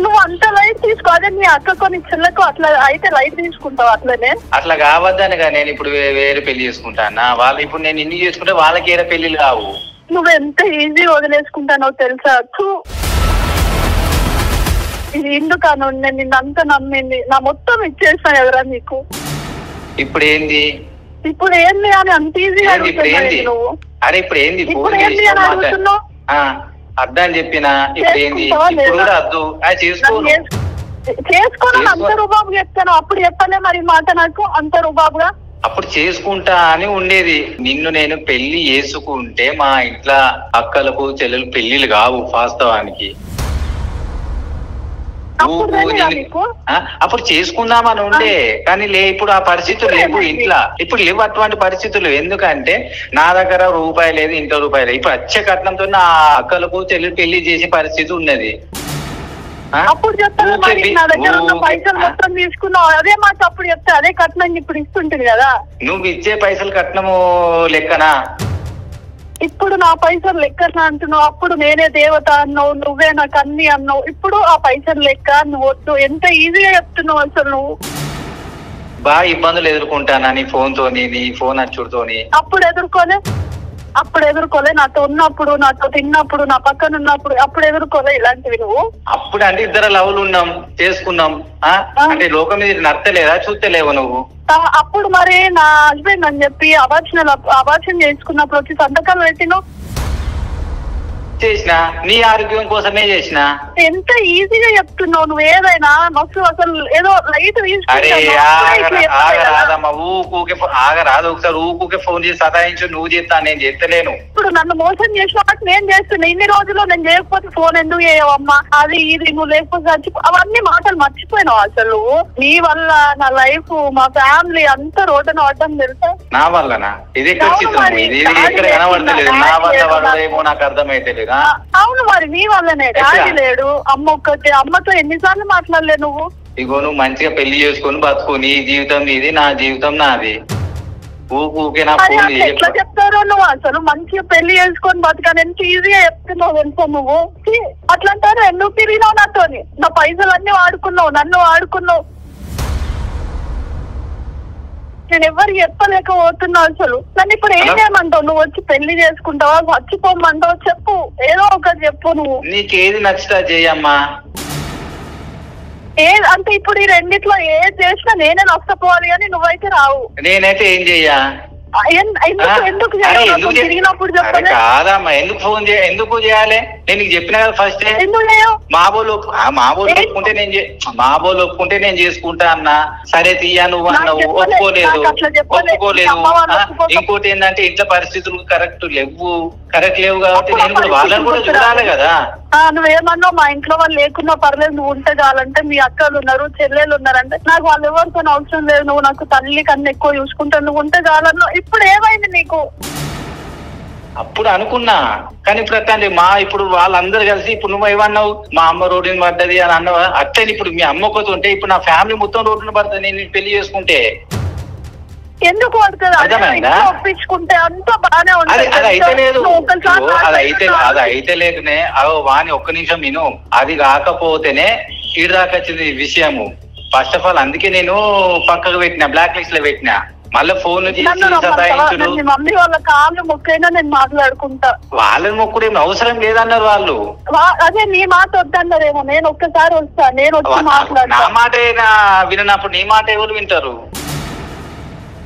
నువ్వు అంత లైట్ తీసుకో. అదే నీ అక్కకో నీ చెల్లెకో అట్లా అయితే లైట్ తీసుకుంటావు. అట్లనే అట్లా కావద్దనగా నేను ఇప్పుడు వేరే పెళ్లి చేసుకుంటానా? వాళ్ళు ఇప్పుడు నేను ఇన్ని చేసుకుంటే వాళ్ళకి ఏరే పెళ్లిలు కావు. నువ్వు ఎంత ఈజీ వదిలేసుకుంటానో తెలుసా? ఇది ఎందుకను నేను నిన్నంతా నమ్మింది, నా మొత్తం ఇచ్చేస్తా ఎవరా నీకు. ఇప్పుడు ఏంది అని అంత ఈజీగా అడుగుతున్నావు నువ్వు. అరే ఇప్పుడు ఏంది ఇప్పుడు ఏంది అని అడుగుతున్నావు? అర్థం చెప్పినా ఇప్పుడు ఏంది? ఇప్పుడు కూడా అద్దు చేసుకోవాలని అంత రుబాబు చెప్తాను. అప్పుడు చెప్పలే మరి మాట నాకు అంత రుబాబుగా. అప్పుడు చేసుకుంటా అని ఉండేది. నిన్ను నేను పెళ్లి చేసుకుంటే మా ఇంట్లో అక్కలకు చెల్లెలు పెళ్లిలు కావు వాస్తవానికి. అప్పుడు చేసుకుందామని ఉండే, కానీ ఇప్పుడు ఆ పరిస్థితులు లేవు ఇంట్లో. ఇప్పుడు లేవు అటువంటి పరిస్థితులు. ఎందుకంటే నా దగ్గర రూపాయి లేదు, ఇంట్లో రూపాయి లేదు. ఇప్పుడు వచ్చే కట్నంతో నా అక్కలకు చెల్లెలు పెళ్లి చేసే పరిస్థితి ఉన్నది. అప్పుడు చెప్తాను నా దగ్గర ఉన్న పైసలు మొత్తం తీసుకున్నావు. అదే మాట అప్పుడు చెప్తే అదే కట్నం ఇప్పుడు ఇస్తుంటుంది కదా. నువ్వు ఇచ్చే పైసలు కట్నము లెక్కనా? ఇప్పుడు నా పైసలు లెక్కన అంటున్నావు. అప్పుడు నేనే దేవత అన్నావు, నువ్వే నాకు అన్ని అన్నావు. ఇప్పుడు ఆ పైసలు లెక్క నువ్వు వద్దు. ఎంత ఈజీగా చెప్తున్నావు అసలు నువ్వు. బాగా ఇబ్బందులు ఎదుర్కొంటానా నీ ఫోన్ తోని, నీ ఫోన్ అచ్చుడుతోని? అప్పుడు ఎదుర్కోలే నాతో ఉన్నప్పుడు, నాతో తిన్నప్పుడు, నా పక్కన ఉన్నప్పుడు. అప్పుడు ఎదుర్కోలే ఇలాంటివి నువ్వు. అప్పుడు అంటే ఇద్దరు లవ్లు ఉన్నాం, చేసుకున్నాం. అంటే లోకం మీద నచ్చలేదా? చూస్తలేవు నువ్వు. అప్పుడు మరి నా హస్బెండ్ అని చెప్పి అబార్షన్ చేసుకున్నప్పుడు వచ్చి సంతకాలు పెట్టినావు. చేసిన నీ ఆరోగ్యం కోసమే చేసిన. ఎంత ఈజీగా చెప్తున్నావు నువ్వు. ఏదైనా మస్తు అసలు ఏదో లైట్ ఆగరాదమ్మా, ఆగరాదు. ఒకసారి ఊకే ఫోన్ చేసి సతాయించు. నువ్వు చేస్తా, నేను చేస్తలేను. ఇప్పుడు నన్ను మోసం చేసిన నేను చేస్తున్నా. ఇన్ని రోజులు నేను చేయకపోతే ఫోన్ ఎందుకు చేయవమ్మా, అది ఇది నువ్వు లేకపోతే అవన్నీ మాటలు మర్చిపోయినావు అసలు. నీ వల్ల నా లైఫ్, మా ఫ్యామిలీ అంతా రోడ్డున పడ్డం తెలుసా? నా వల్లనా? ఇది ఎక్కడ చిత్రం, ఇది ఎక్కడ కనబడతలేదు. నా వల్ల పడదేమో నాకు అర్థమైతే లేదు. అవును మరి నీ వల్లనే. డాడీ లేడు, అమ్మ ఒక్కటే. అమ్మతో ఎన్నిసార్లు మాట్లాడలే నువ్వు? ఇగో నువ్వు మంచిగా పెళ్లి చేసుకుని బతుకు. నీ జీవితం నీది, నా జీవితం నాది. ఊకే నా ఫోన్ ఎట్లా చెప్తారో నువ్వు అసలు. మంచిగా పెళ్లి చేసుకొని బతకాను ఎంత ఈజీగా చెప్తున్నావు తెలుసా నువ్వు. అట్లంటారు ఎందుకు తిరిగినావు నాతోని? నా పైసలు అన్ని వాడుకున్నావు, నన్ను వాడుకున్నావు. నేను ఎవరు చెప్పలేకపోతున్నా అసలు. నన్ను ఇప్పుడు ఏం చేయమంటావు? నువ్వు వచ్చి పెళ్లి చేసుకుంటావా, చచ్చిపోమంటావు? చెప్పు, ఏదో ఒకటి చెప్పు. నువ్వు నీకేది నచ్చుతా చేయమ్మా. అంటే ఇప్పుడు ఈ రెండిట్లో ఏది చేసినా నేనే నష్టపోవాలి కానీ నువ్వైతే రావు. నేనైతే ఏం చెయ్యా? ఎందుకు తిరిగినప్పుడు చెప్పాలి కాదమ్మా. ఎందుకు ఫోన్ ఎందుకు చేయాలి? నేను చెప్పిన కదా ఫస్ట్. మా బోలు ఒప్పుకుంటే నేను చేసుకుంటా అన్నా. సరే తీయా నువ్వు అన్నావు, ఒప్పుకోలేదు. ఇంకోటి ఏంటంటే ఇంట్లో పరిస్థితులు కరెక్ట్ లేవు కాబట్టి నేను కూడా వాళ్ళని కూడా చూడాలి కదా. నువ్వేమన్నావు? మా ఇంట్లో వాళ్ళు లేకున్నా పర్లేదు, నువ్వు ఉంటే చాలంటే. మీ అక్కలు ఉన్నారు, చెల్లెలు ఉన్నారంటే నాకు వాళ్ళు ఎవరితో అవసరం లేదు. నువ్వు నాకు తల్లి కన్నా ఎక్కువ చూసుకుంటావు, నువ్వు ఉంటే చాలన్నావు. ఇప్పుడు ఏమైంది నీకు? అప్పుడు అనుకున్నా, కానీ ఇప్పుడు అట్లా ఇప్పుడు వాళ్ళందరూ కలిసి ఇప్పుడు నువ్వు ఏమన్నావు? మా అమ్మ రోడ్డుని పడ్డది అని అన్నావా? అట్లే ఇప్పుడు మీ అమ్మ ఒకటి ఉంటే ఇప్పుడు నా ఫ్యామిలీ మొత్తం రోడ్డుని పడుతుంది నేను పెళ్లి చేసుకుంటే. ఎందుకు పడుతుంది? ఒప్పించుకుంటే అంతా బాగానే ఉంటుంది. అది అయితే లేకనే వాని ఒక్క నిమిషం నేను అది కాకపోతేనే ఈడు దాకా వచ్చింది విషయము. ఫస్ట్ ఆఫ్ ఆల్ అందుకే నేను పక్కకు పెట్టినా, బ్లాక్ లిస్ట్ లో పెట్టినా. మళ్ళీ ఫోన్ మమ్మీ వాళ్ళ కాళ్ళు మొక్కైనా నేను మాట్లాడుకుంటా. వాళ్ళని మొక్కుడు ఏమి అవసరం లేదన్నారు వాళ్ళు. అదే నీ మాట వద్దన్నారేమో. నేను ఒక్కసారి వస్తా, నేను వచ్చి మాట్లాడతా. నా మాట వినప్పుడు నీ మాట ఎవరు వింటారు?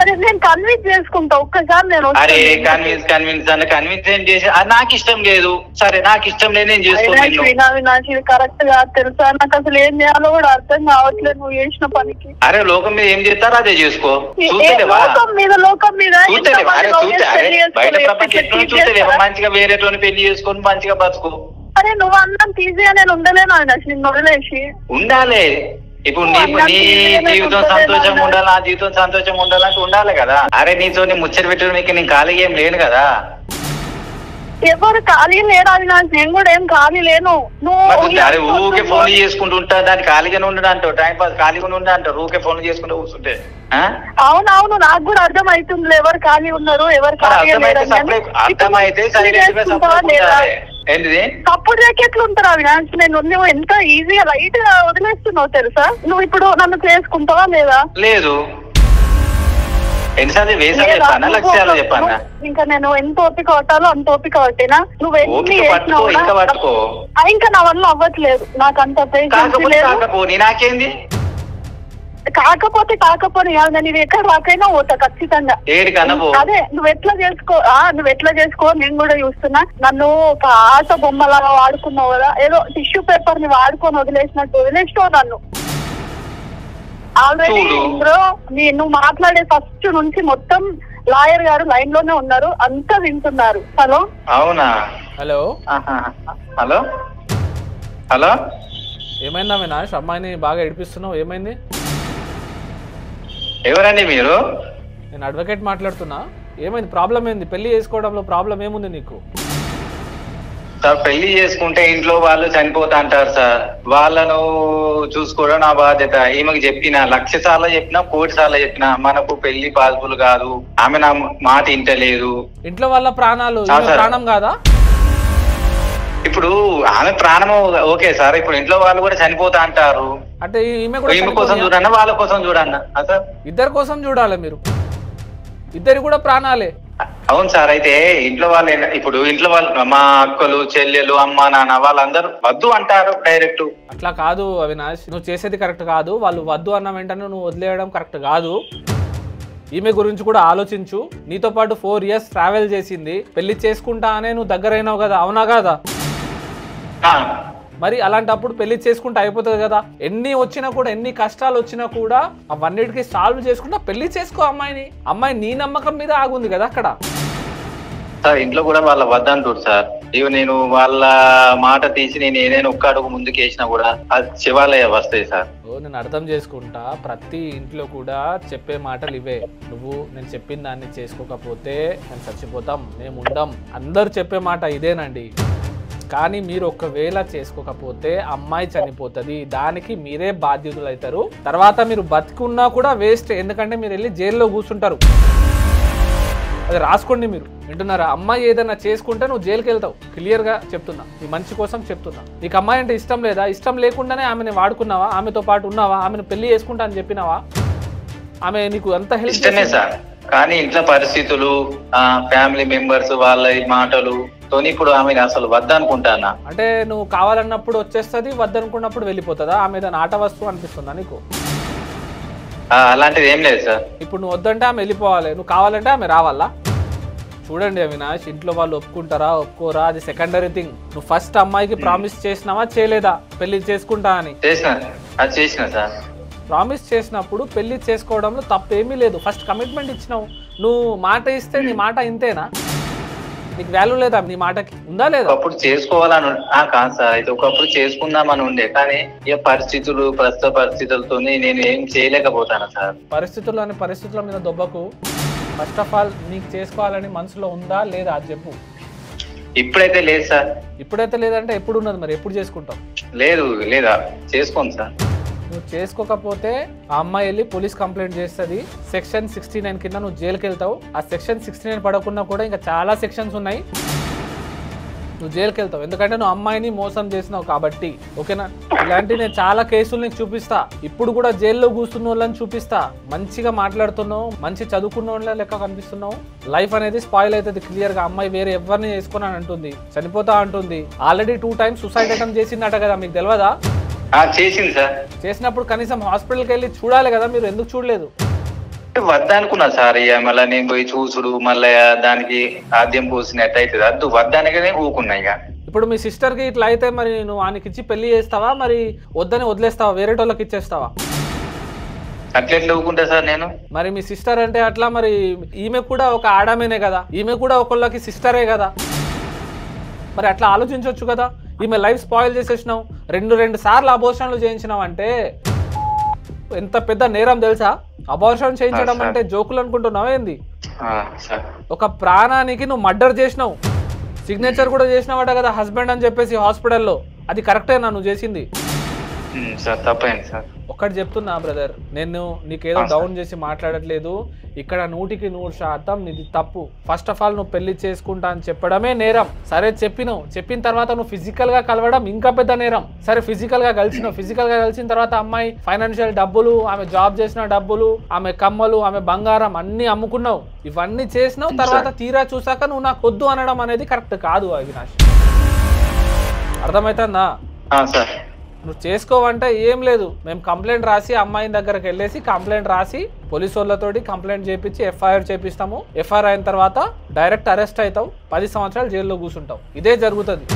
అరే నేను కన్విన్స్ చేసుకుంటా ఒక్కసారి నేను. అరే కన్విన్స్ ఏం చేసి నాకు ఇష్టం లేదు, సరే నాకు ఇష్టం లేదు నేను చేసుకోను. నాకు ఇది కరెక్ట్ గా తెలుసా, నాకు అసలు ఏం చేయాలో కూడా అర్థం కావట్లేదు నువ్వు చేసిన పనికి. అరే లోకం మీద ఏం చేస్తారో అదే చేసుకో. లోకం మీద బయట ప్రపంచం చూస్తలేవా, మంచిగా వేరేటోని పెళ్లి చేసుకొని మంచిగా బతుకు. అరే నువ్వు అన్నంత ఈజీగా నేను ఉండలేను అవినాష్, నిన్ను వదిలేసి. ఉండాలి, ఇప్పుడు నీ జీవితం సంతోషంగా ఉండాలి, నా జీవితం సంతోషంగా ఉండాలంటే ఉండాలి కదా. అరే నీతో ముచ్చట పెట్టడానికి నేను ఖాళీగా ఏం లేను కదా. ఎవరు ఖాళీ లేరు అవినాష్, నేను కూడా ఏం ఖాళీ లేను. అరే ఊకే ఫోన్ చేసుకుంటూ ఉంటా, దాన్ని ఖాళీగానే ఉండడు అంటావు, టైం పాస్ ఖాళీగానే ఉండే అంటారు, ఊకే ఫోన్ చేసుకుంటూ కూర్చుంటే. అవునవును నాకు కూడా అర్థం అవుతుంది ఎవరు ఖాళీ ఉన్నారు ఎవరు అర్థమైతే అప్పుడు ఎట్లా ఉంటారు అవినాష్. నువ్వు ఎంత ఈజీగా లైట్ గా వదిలేస్తున్నావు తెలుసా. నువ్వు ఇప్పుడు నన్ను చేసుకుంటావా లేదా? లేదు. ఎన్నిసార్లు వేసాను చెప్పానా, లక్ష్యాలు చెప్పానా? ఇంకా నేను ఎంత ఓపిక పట్టాలో అంత ఓపిక పట్టినా. నువ్వు ఎన్ని ఇంకా నా వల్ల అవ్వట్లేదు, నాకు అంత నాకేంది. కాకపోతే నేను ఎక్కడ రాకైనా పోతా ఖచ్చితంగా. అదే నువ్వు ఎట్లా చేసుకో నేను కూడా చూస్తున్నా. నన్ను ఒక ఆట బొమ్మలాగా వాడుకున్నావు కదా, ఏదో టిష్యూ పేపర్ ని వాడుకొని వదిలేసినావు నన్ను. ఆల్రెడీ ఇందులో నువ్వు మాట్లాడే ఫస్ట్ నుంచి మొత్తం లాయర్ గారు లైన్ లోనే ఉన్నారు, అంతా వింటున్నారు. హలో అవునా? హలో హలో హలో ఏమైందా అవినాష్, అమ్మాయిని బాగా ఏడిపిస్తున్నావు, ఏమైంది? ఎవరండి మీరు? నేను అడ్వకేట్ మాట్లాడుతున్నా. ఏమైంది, ప్రాబ్లం ఏంది? పెళ్లి చేసుకోవడంలో ప్రాబ్లం ఏముంది నీకు? సార్ పెళ్లి చేసుకుంటే ఇంట్లో వాళ్ళు చనిపోతా అంటారు సార్, వాళ్ళను చూసుకోవడం నా బాధ్యత. ఈమెకు చెప్పిన 1,00,000 సార్లు చెప్పినా 1,00,000 సార్లు చెప్పినా మనకు పెళ్లి పాసిబుల్ కాదు, ఆమె నా మాట ఇంటలేదు. ఇంట్లో వాళ్ళ ప్రాణాలు ప్రాణం కాదా? ఇప్పుడు ఆమె ప్రాణము ఓకే సార్, ఇప్పుడు ఇంట్లో వాళ్ళు కూడా చనిపోతా అంటారు అంటే ఈమె కోసం చూడన్నా వాళ్ళ కోసం చూడన్నా సార్? ఇద్దరి కోసం చూడాలి మీరు, ఇద్దరు కూడా ప్రాణాలే. అవును సార్. అయితే ఇంట్లో వాళ్ళు ఇప్పుడు ఇంట్లో వాళ్ళు మా అక్కలు చెల్లెలు అమ్మ నాన్న వాళ్ళందరూ వద్దు అంటారు డైరెక్ట్. అట్లా కాదు అవినాష్, నువ్వు చేసేది కరెక్ట్ కాదు. వాళ్ళు వద్దు అన్న వెంటనే నువ్వు వదిలేయడం కరెక్ట్ కాదు. ఈమె గురించి కూడా ఆలోచించు. నీతో పాటు 4 years ట్రావెల్ చేసింది, పెళ్లి చేసుకుంటా అనే నువ్వు దగ్గరైనావు కదా, అవునా కాదా? మరి అలాంటప్పుడు పెళ్లి చేసుకుంటే అయిపోతుంది కదా. ఎన్ని వచ్చినా కూడా, ఎన్ని కష్టాలు వచ్చినా కూడా అవన్నిటికీ సాల్వ్ చేసుకుంటా పెళ్లి చేసుకో అమ్మాయిని. అమ్మాయి నీ నమ్మకం మీద ఆగుంది కదా అక్కడ. సార్ ఇంట్లో కూడా వాళ్ళ వద్దంటారు సార్. ఇవి నేను వాళ్ళ మాట తీసి నేను ఏదైనా ఒక్క అడుగు ముందుకు వేసినా కూడా అది శివాలయ వస్తాయి సార్. నేను అర్థం చేసుకుంటా, ప్రతి ఇంట్లో కూడా చెప్పే మాటలు ఇవే. నేను చెప్పిన దాన్ని చేసుకోకపోతే నేను చచ్చిపోతాం, మేము ఉండం, అందరు చెప్పే మాట ఇదేనండి. కానీ మీరు ఒకవేళ చేసుకోకపోతే అమ్మాయి చనిపోతుంది, దానికి మీరే బాధ్యతలు అవుతారు. తర్వాత మీరు బతికున్నా కూడా వేస్ట్, ఎందుకంటే మీరు వెళ్ళి జైల్లో కూర్చుంటారు. అది రాసుకోండి, మీరు వింటున్నారా? అమ్మాయి ఏదైనా చేసుకుంటే నువ్వు జైలుకి వెళ్తావు, క్లియర్గా చెప్తున్నా, నీ మంచి కోసం చెప్తున్నా. నీకు అమ్మాయి అంటే ఇష్టం లేదా? ఇష్టం లేకుండానే ఆమెను వాడుకున్నావా? ఆమెతో పాటు ఉన్నావా? ఆమెను పెళ్లి చేసుకుంటా అని చెప్పినావా? ఆమె నీకు అంత హెల్ప్ ఇష్టమే సార్, కానీ ఇంట్లో పరిస్థితులు, ఫ్యామిలీ మెంబర్స్ వాళ్ళ మాటలు ఇప్పుడు ఆమె అసలు వద్దనుకుంటానా. అంటే నువ్వు కావాలన్నప్పుడు వచ్చేస్తుంది, వద్దనుకున్నప్పుడు వెళ్ళిపోతుందా? ఆమె ఏదైనా ఆట వస్తువు అనిపిస్తుందా నీకు? అలాంటిది ఏం లేదు సార్. ఇప్పుడు నువ్వు వద్దంటే ఆమె వెళ్ళిపోవాలి, నువ్వు కావాలంటే ఆమె రావాలా? చూడండి అవినాష్, ఇంట్లో వాళ్ళు ఒప్పుకుంటారా ఒప్పుకోరా అది సెకండరీ థింగ్. నువ్వు ఫస్ట్ అమ్మాయికి ప్రామిస్ చేసినావా చేయలేదా పెళ్లి చేసుకుంటా అని? చేసిన సార్. ప్రామిస్ చేసినప్పుడు పెళ్లి చేసుకోవడంలో తప్పేమీ లేదు. ఫస్ట్ కమిట్మెంట్ ఇచ్చినావు, నువ్వు మాట ఇస్తే నీ మాట ఇంతేనా? నీకు వాల్యూ లేదా నీ మాటకి? ఉందా లేదా? ఒకప్పుడు చేసుకోవాలని కాదు సార్, అయితే ఒకప్పుడు చేసుకుందామని ఉండే, కానీ ఇక పరిస్థితులు, ప్రస్తుత పరిస్థితులతో నేను ఏం చేయలేకపోతాను సార్. పరిస్థితుల మీద దొబ్బకు. ఫస్ట్ ఆఫ్ ఆల్ నీకు చేసుకోవాలని మనసులో ఉందా లేదా అది చెప్పు. ఇప్పుడైతే లేదు సార్. ఇప్పుడైతే లేదంటే ఎప్పుడు ఉన్నది మరి? ఎప్పుడు చేసుకుంటావు? లేదా చేసుకోండి సార్. నువ్వు చేసుకోకపోతే ఆ అమ్మాయి వెళ్ళి పోలీస్ కంప్లైంట్ చేస్తుంది. సెక్షన్ 69 కింద నువ్వు జైలుకి వెళ్తావు. ఆ సెక్షన్ 69 పడకుండా కూడా ఇంకా చాలా సెక్షన్స్ ఉన్నాయి, నువ్వు జైలుకి వెళ్తావు. ఎందుకంటే నువ్వు అమ్మాయిని మోసం చేసినావు కాబట్టి. ఓకేనా? ఇలాంటి నేను చాలా కేసులు నీకు చూపిస్తా. ఇప్పుడు కూడా జైల్లో కూర్చున్న వాళ్ళని చూపిస్తా. మంచిగా మాట్లాడుతున్నావు, మంచి చదువుకున్న వాళ్ళ లెక్క కనిపిస్తున్నావు. లైఫ్ అనేది స్పాయిల్ అవుతుంది క్లియర్గా. అమ్మాయి వేరే ఎవరిని చేసుకుని అంటుంది, చనిపోతా అంటుంది. ఆల్రెడీ 2 times సూసైడ్ అటెంప్ట్ చేసిందట కదా, మీకు తెలియదా? చేసింది సార్. చేసినప్పుడు కనీసం హాస్పిటల్కి వెళ్ళి చూడాలి కదా, మీరు ఎందుకు చూడలేదు? వద్దనుకున్నా సార్. ఇక మళ్ళీ నేను పోయి చూసుడు మళ్ళీ దానికి ఆద్యం పోసినట్టు అవుతుంది, అద్దు వద్దనగానే ఊకున్నా. ఇక ఇప్పుడు మీ సిస్టర్కి ఇట్లా అయితే మరి నువ్వు ఆయనకి ఇచ్చి పెళ్లి చేస్తావా, మరి వద్దని వదిలేస్తావా, వేరే వాళ్ళకి ఇచ్చేస్తావా? అట్లా ఊకుంటా సార్ నేను. మరి మీ సిస్టర్ అంటే అట్లా, మరి ఈమె కూడా ఒక ఆడమేనే కదా, ఈమె కూడా ఒకళ్ళకి సిస్టరే కదా, మరి అట్లా ఆలోచించవచ్చు కదా. ఈమె లైఫ్ స్పాయిల్ చేసేసినావు, రెండు సార్లు అబోర్షన్లు చేయించినావు అంటే ఎంత పెద్ద నేరం తెలుసా? అబార్షన్ చేయించడం అంటే జోకులు అనుకుంటున్నావు ఏంది? ఒక ప్రాణానికి నువ్వు మర్డర్ చేసినావు, సిగ్నేచర్ కూడా చేసినావట కదా హస్బెండ్ అని చెప్పేసి హాస్పిటల్లో. అది కరెక్టేనా నువ్వు చేసింది? ఒక్కటి చెప్తున్నా బ్రదర్, నేను నీకేదో డౌన్ చేసి మాట్లాడట్లేదు. ఇక్కడ 100% నీది తప్పు. ఫస్ట్ ఆఫ్ ఆల్ నువ్వు పెళ్లి చేసుకుంటా అని చెప్పడమే నేరం. సరే చెప్పిన తర్వాత నువ్వు ఫిజికల్ గా కలవడం ఇంకా పెద్ద నేరం. సరే ఫిజికల్ గా కలిసిన తర్వాత అమ్మాయి ఫైనాన్షియల్ డబ్బులు, ఆమె జాబ్ చేసిన డబ్బులు, ఆమె కమ్మలు, ఆమె బంగారం అన్ని అమ్ముకున్నావు, ఇవన్నీ చేసినావు. తర్వాత తీరా చూసాక నువ్వు నాకు వద్దు అనడం అనేది కరెక్ట్ కాదు అవినాష్. అర్థమవుతుందా? నువ్వు చేసుకోవంటే ఏం లేదు, మేము కంప్లైంట్ రాసి అమ్మాయి దగ్గరకు వెళ్ళేసి కంప్లైంట్ రాసి పోలీసు వాళ్ళతోటి కంప్లైంట్ చేపించి ఎఫ్ఐఆర్ చేపిస్తాము. ఎఫ్ఐఆర్ అయిన తర్వాత డైరెక్ట్ అరెస్ట్ అవుతావు, 10 సంవత్సరాలు జైల్లో కూర్చుంటావు. ఇదే జరుగుతుంది.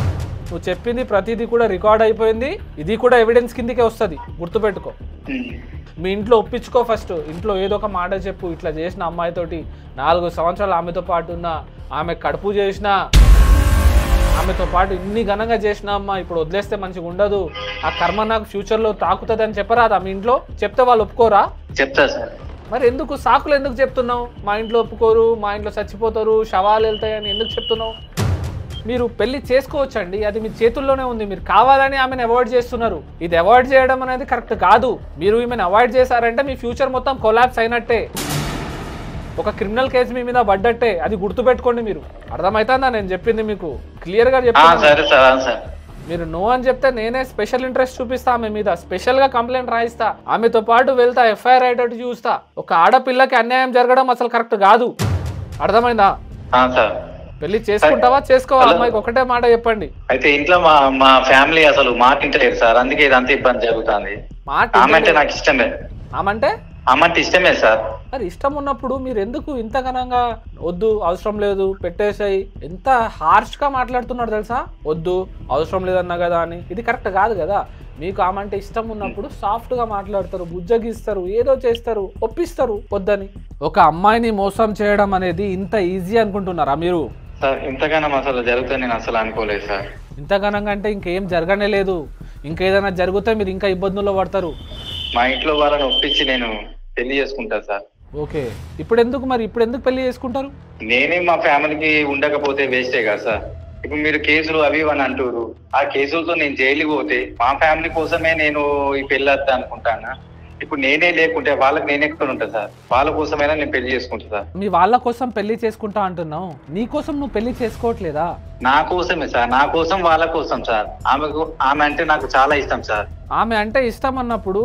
నువ్వు చెప్పింది ప్రతిదీ కూడా రికార్డ్ అయిపోయింది, ఇది కూడా ఎవిడెన్స్ కిందకే వస్తుంది, గుర్తుపెట్టుకో. మీ ఇంట్లో ఒప్పించుకో ఫస్ట్. ఇంట్లో ఏదో ఒక మాట చెప్పు, ఇట్లా చేసిన అమ్మాయితోటి 4 సంవత్సరాలు ఆమెతో పాటు ఉన్న, ఆమె కడుపు చేసిన, ఆమెతో పాటు ఇన్ని ఘనంగా చేసిన అమ్మ ఇప్పుడు వదిలేస్తే మంచిగా ఉండదు, ఆ కర్మ నాకు ఫ్యూచర్లో తాకుతుంది అని చెప్పరాదా మీ ఇంట్లో? చెప్తే వాళ్ళు ఒప్పుకోరా? చెప్తా సార్. మరి ఎందుకు సాకులు ఎందుకు చెప్తున్నావు? మా ఇంట్లో ఒప్పుకోరు, మా ఇంట్లో చచ్చిపోతారు, శవాలు వెళ్తాయని ఎందుకు చెప్తున్నావు? మీరు పెళ్లి చేసుకోవచ్చండి, అది మీ చేతుల్లోనే ఉంది. మీరు కావాలని ఆమెను అవాయిడ్ చేస్తున్నారు. ఇది అవాయిడ్ చేయడం అనేది కరెక్ట్ కాదు. మీరు ఈమెను అవాయిడ్ చేశారంటే మీ ఫ్యూచర్ మొత్తం కొలాప్స్ అయినట్టే, ఒక క్రిమినల్ కేసు మీ మీద పడ్డట్టే. అది గుర్తుపెట్టుకోండి. మీరు అర్థమవుతుందా నేను చెప్పింది? మీకు క్లియర్ గా చెప్తాను. మీరు నో అని చెప్తే నేనే స్పెషల్ ఇంట్రెస్ట్ చూపిస్తా ఆమె మీద, స్పెషల్ గా కంప్లైంట్ రాయిస్తా, ఆమెతో పాటు వెళ్తా, ఎఫ్ఐఆర్ అయ్యేటట్టు చూస్తా. ఒక ఆడపిల్లకి అన్యాయం జరగడం అసలు కరెక్ట్ కాదు. అర్థమైందా? పెళ్లి చేసుకుంటావా చేసుకోవా? అమ్మాయికి ఒకటే మాట చెప్పండి. అయితే ఇంట్లో మా ఫ్యామిలీ అసలు మాట ఇంటలేదు సార్, అందుకే ఇదంతా ఇబ్బంది జరుగుతుంది. ఆమంటే నాకు ఇష్టమే. ఆమంటే ఇష్టమే సార్. మరి ఇష్టం ఉన్నప్పుడు మీరు ఎందుకు ఇంత ఘనంగా వద్దు, అవసరం లేదు, పెట్టేసాయి? ఎంత హార్ష్ గా మాట్లాడుతున్నాడు తెలుసా? వద్దు, అవసరం లేదన్నా కదా అని. ఇది కరెక్ట్ కాదు కదా. మీకు ఆమంటే ఇష్టం ఉన్నప్పుడు సాఫ్ట్ గా మాట్లాడతారు, బుజ్జగిస్తారు, ఏదో చేస్తారు, ఒప్పిస్తారు వద్దని. ఒక అమ్మాయిని మోసం చేయడం అనేది ఇంత ఈజీ అనుకుంటున్నారా మీరు? సార్ ఇంతగానం అసలు జరుగుతుంది నేను అసలు అనుకోలేదు సార్. ఇంతగానంగా అంటే ఇంకేం జరగనే లేదు. ఇంకేదైనా జరిగితే మీరు ఇంకా ఇబ్బందుల్లో పడతారు. మా ఇంట్లో వాళ్ళని ఒప్పించి నేను పెళ్లి చేసుకుంటా సార్. ఓకే, ఇప్పుడు ఎందుకు పెళ్లి చేసుకుంటారు? నేనే మా ఫ్యామిలీకి ఉండకపోతే వేస్టే కదా సార్. ఇప్పుడు మీరు కేసులు అవి అని అంటారు, ఆ కేసులతో నేను జైలుకి పోతే మా ఫ్యామిలీ కోసమే నేను ఈ పెళ్లి వద్దా అనుకుంటానా? ఇప్పుడు నేనే లేకుంటే వాళ్ళకి నేను ఎక్కడ ఉంటా సార్? వాళ్ళ కోసమైనా నేను పెళ్లి చేసుకుంటా సార్. మీ వాళ్ళ కోసం పెళ్లి చేసుకుంటా అంటున్నావు, నీ కోసం నువ్వు పెళ్లి చేసుకోవట్లేదా? నా కోసమే సార్, నా కోసం వాళ్ళ కోసం సార్. ఆమె అంటే నాకు చాలా ఇష్టం సార్. ఆమె అంటే ఇష్టం అన్నప్పుడు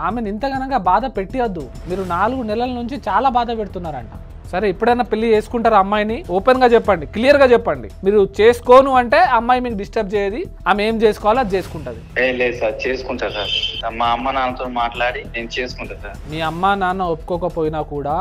ఆమెను ఇంతగానగా బాధ పెట్టియద్దు. మీరు 4 నెలల నుంచి చాలా బాధ పెడుతున్నారంట. సరే ఎప్పుడైనా పెళ్లి చేసుకుంటారా అమ్మాయిని? ఓపెన్ గా చెప్పండి, క్లియర్ గా చెప్పండి. మీరు చేసుకోను అంటే అమ్మాయి మీకు డిస్టర్బ్ చేయదు, ఆమె ఏం చేసుకోవాలో అది చేసుకుంటది. లేదు సార్, చేసుకుంటా సార్. మా అమ్మ నాన్నతో మాట్లాడి నేను చేసుకుంటా సార్. మీ అమ్మ నాన్న ఒప్పుకోకపోయినా కూడా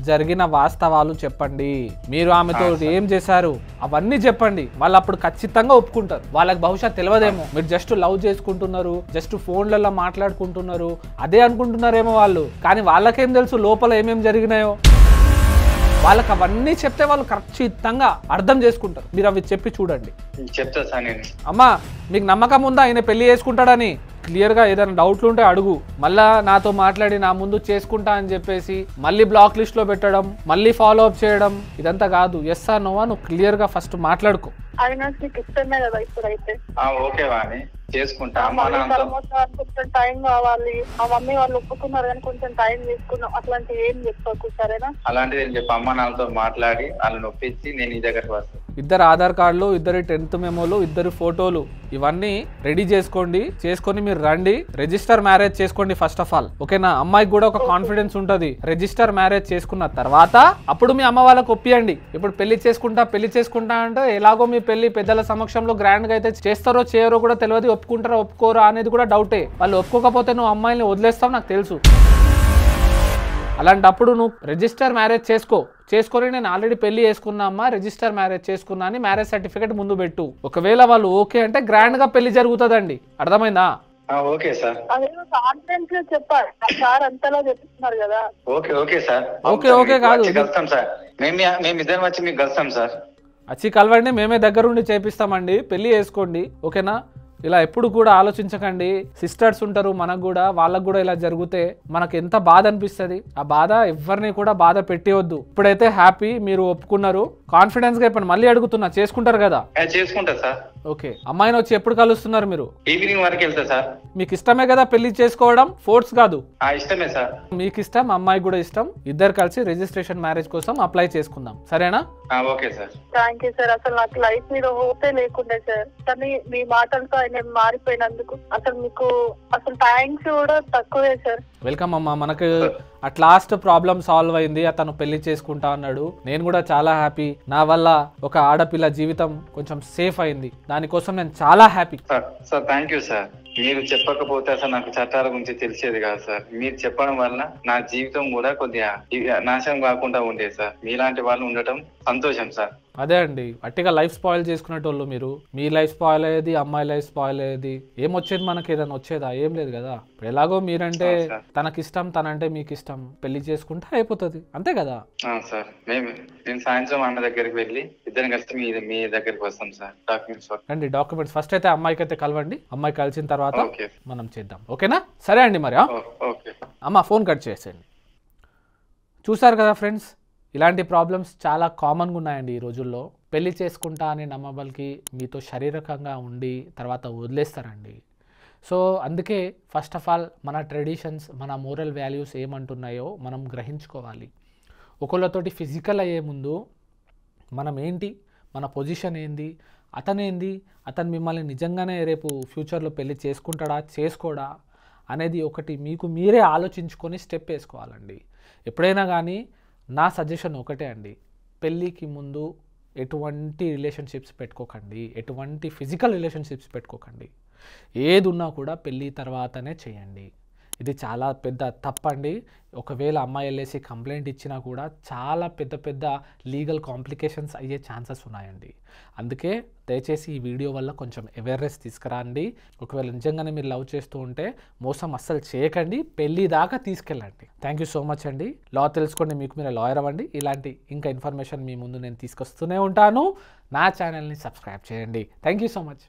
జరిగిన వాస్తవాలు చెప్పండి. మీరు ఆమెతో ఏం చేశారు అవన్నీ చెప్పండి. వాళ్ళు అప్పుడు ఖచ్చితంగా ఒప్పుకుంటారు. వాళ్ళకి బహుశా తెలియదేమో మీరు జస్ట్ లవ్ చేసుకుంటున్నారు, జస్ట్ ఫోన్లలో మాట్లాడుకుంటున్నారు అదే అనుకుంటున్నారేమో వాళ్ళు. కానీ వాళ్ళకేం తెలుసు లోపల ఏమేమి జరిగినాయో? వాళ్ళకి అవన్నీ చెప్తే వాళ్ళు ఖచ్చితంగా అర్థం చేసుకుంటారు. మీరు అవి చెప్పి చూడండి. చెప్తా సార్ నేను. అమ్మా మీకు నమ్మకం ఉందా ఆయన పెళ్లి చేసుకుంటాడని? క్లియర్గా ఏదైనా డౌట్లు ఉంటే అడుగు. మళ్ళా నాతో మాట్లాడి నా ముందు చేసుకుంటా అని చెప్పేసి మళ్ళీ బ్లాక్ లిస్ట్ లో పెట్టడం, మళ్ళీ ఫాలో అప్ చేయడం ఇదంతా కాదు. ఎస్ ఆర్ నో నువ్వు క్లియర్ గా ఫస్ట్ మాట్లాడుకో. ఓకే వాణి చేసుకుంటా. కొంచెం టైం కావాలి. మా మమ్మీ వాళ్ళు ఒప్పుకున్నారు కానీ కొంచెం టైం తీసుకున్నాం. అట్లాంటి ఏం చెప్పకు సరేనా? అలాంటిది ఏం చెప్పు. అమ్మ నాన్నతో మాట్లాడి వాళ్ళని ఒప్పించి నేను ఈ దగ్గరకు వస్తాను. ఇద్దరు ఆధార్ కార్డులు, ఇద్దరు 10th మెమోలు, ఇద్దరు ఫోటోలు ఇవన్నీ రెడీ చేసుకొని మీరు రండి. రిజిస్టర్ మ్యారేజ్ చేసుకోండి ఫస్ట్ ఆఫ్ ఆల్. ఓకేనా? అమ్మాయికి కూడా ఒక కాన్ఫిడెన్స్ ఉంటది. రిజిస్టర్ మ్యారేజ్ చేసుకున్న తర్వాత అప్పుడు మీ అమ్మ వాళ్ళకి ఒప్పియండి. ఇప్పుడు పెళ్లి చేసుకుంటా అంటే ఎలాగో మీ పెళ్లి పెద్దల సమక్షంలో గ్రాండ్ గా అయితే చేస్తారో చేయరో కూడా తెలియదు. ఒప్పుకుంటారో ఒప్పుకోరా అనేది కూడా డౌటే. వాళ్ళు ఒప్పుకోకపోతే నువ్వు అమ్మాయిని వదిలేస్తావు నాకు తెలుసు. అలాంటప్పుడు నువ్వు రిజిస్టర్ మ్యారేజ్ చేసుకొని నేను ఆల్రెడీ పెళ్లి చేసుకున్నా అమ్మా, రిజిస్టర్ మ్యారేజ్ చేసుకున్నా అని మ్యారేజ్ సర్టిఫికేట్ ముందు పెట్టు. ఒకవేళ వాళ్ళు ఓకే అంటే గ్రాండ్ గా పెళ్లి జరుగుతుందండి. అర్థమైందా? Okay sir. అదేదో కాన్ఫిడెన్స్ గా చెప్పాలి సార్, అంతలా చెప్తున్నారు కదా. Okay sir. ఓకే కాదు, కలుస్తాం సార్. మేమిద్దరం వచ్చి మీకు కలుస్తాం సార్. వచ్చి కలవండి, మేమే దగ్గరుండి చేపిస్తామండి. పెళ్లి చేసుకోండి, ఓకేనా? ఇలా ఎప్పుడు కూడా ఆలోచించకండి. సిస్టర్స్ ఉంటారు మనకు కూడా, వాళ్ళకు కూడా ఇలా జరిగితే మనకు ఎంత బాధ అనిపిస్తుంది. ఆ బాధ ఎవరిని కూడా బాధ పెట్టవద్దు. ఇప్పుడైతే హ్యాపీ, మీరు ఒప్పుకున్నారు, కాన్ఫిడెన్స్ గా ఇప్పుడు మళ్ళీ అడుగుతున్నా, చేసుకుంటారు కదా? చేసుకుంటా సార్. ఓకే, అమ్మాయిని వచ్చి ఎప్పుడు కలుస్తున్నారు మీరు? ఈవినింగ్ వరకు వెళ్తా సార్. మీకు ఇష్టమే కదా పెళ్లి చేసుకోవడం, ఫోర్స్ కాదు. ఇష్టమే సార్. మీకు ఇష్టం, అమ్మాయి కూడా ఇష్టం, ఇద్దరు కలిసి రిజిస్ట్రేషన్ మ్యారేజ్ కోసం అప్లై చేసుకుందాం, సరేనా? Okay sir. Thank you sir. అసలు నాకు లైఫ్ మీద హోపే లేకుండే సార్, కానీ మీ మాటలతో ఆయన మారిపోయినందుకు అసలు మీకు అసలు థ్యాంక్స్ కూడా తక్కువే సార్. వెల్కమ్ అమ్మా. మనకు అట్ లాస్ట్ ప్రాబ్లం సాల్వ్ అయింది, అతను పెళ్లి చేసుకుంటా అన్నాడు. నేను కూడా చాలా హ్యాపీ, నా వల్ల ఒక ఆడపిల్ల జీవితం కొంచెం సేఫ్ అయింది, దానికోసం నేను చాలా happy. Sir thank you sir. మీరు చెప్పకపోతే అసలు నాకు చట్టాల గురించి తెలిసేది కాదు సార్. మీరు చెప్పడం వల్ల నా జీవితం కూడా కొద్దిగా నాశనం కాకుండా ఉండేది సార్. మీలాంటి వాళ్ళు ఉండటం సంతోషం సార్. అదే అండి, అట్టిగా లైఫ్ స్పాయిల్ చేసుకునేటోళ్ళు మీరు. మీ లైఫ్ స్పాయిల్ అయ్యేది, అమ్మాయి లైఫ్ స్పాయిల్ అయ్యేది, ఏమొచ్చేది మనకి? ఏదైనా వచ్చేదా? ఏం లేదు కదా. ఇప్పుడు ఎలాగో మీరంటే తనకిష్టం, తనంటే మీకు ఇష్టం, పెళ్లి చేసుకుంటే అయిపోతుంది, అంతే కదా సార్. నేను సాయంత్రం అన్న దగ్గరికి వెళ్ళి ఇద్దరం కలిసి మీ దగ్గరికి వస్తాం సార్. డాక్యుమెంట్స్ అండి, డాక్యుమెంట్స్ ఫస్ట్ అయితే అమ్మాయికి అయితే కలవండి, అమ్మాయి కలిసిన తర్వాత మనం చేద్దాం, ఓకేనా? సరే అండి, మరి అమ్మ ఫోన్ కట్ చేసేయండి. చూసారు కదా ఫ్రెండ్స్, ఇలాంటి ప్రాబ్లమ్స్ చాలా కామన్గా ఉన్నాయండి ఈ రోజుల్లో. పెళ్లి చేసుకుంటా అని నమ్మబలికి మీతో శారీరకంగా ఉండి తర్వాత వదిలేస్తారండి. సో అందుకే ఫస్ట్ ఆఫ్ ఆల్ మన ట్రెడిషన్స్, మన మోరల్ వాల్యూస్ ఏమంటున్నాయో మనం గ్రహించుకోవాలి. ఒకళ్ళతోటి ఫిజికల్ అయ్యే ముందు మనం ఏంటి, మన పొజిషన్ ఏంది, అతను మిమ్మల్ని నిజంగానే రేపు ఫ్యూచర్లో పెళ్లి చేసుకుంటాడా చేసుకోడా అనేది ఒకటి మీకు మీరే ఆలోచించుకొని స్టెప్ వేసుకోవాలండి. ఎప్పుడైనా కానీ నా సజెషన్ ఒకటే అండి, పెళ్ళికి ముందు ఎటువంటి రిలేషన్షిప్స్ పెట్టుకోకండి, ఎటువంటి ఫిజికల్ రిలేషన్షిప్స్ పెట్టుకోకండి. ఏది ఉన్నా కూడా పెళ్ళి తర్వాతనే చేయండి. ఇది చాలా పెద్ద తప్పండి. ఒకవేళ అమ్మాయి వెళ్ళేసి కంప్లైంట్ ఇచ్చినా కూడా చాలా పెద్ద లీగల్ కాంప్లికేషన్స్ అయ్యే ఛాన్సెస్ ఉన్నాయండి. అందుకే దయచేసి ఈ వీడియో వల్ల కొంచెం అవేర్నెస్ తీసుకురండి. ఒకవేళ నిజంగానే మీరు లవ్ చేస్తూ ఉంటే మోసం అస్సలు చేయకండి, పెళ్ళి దాకా తీసుకెళ్ళండి. థ్యాంక్ యూ సో మచ్ అండి. లా తెలుసుకోండి, మీకు మీరు లాయర్ అవ్వండి. ఇలాంటి ఇంకా ఇన్ఫర్మేషన్ మీ ముందు నేను తీసుకొస్తూనే ఉంటాను. నా ఛానల్ని సబ్స్క్రైబ్ చేయండి. Thank you so much.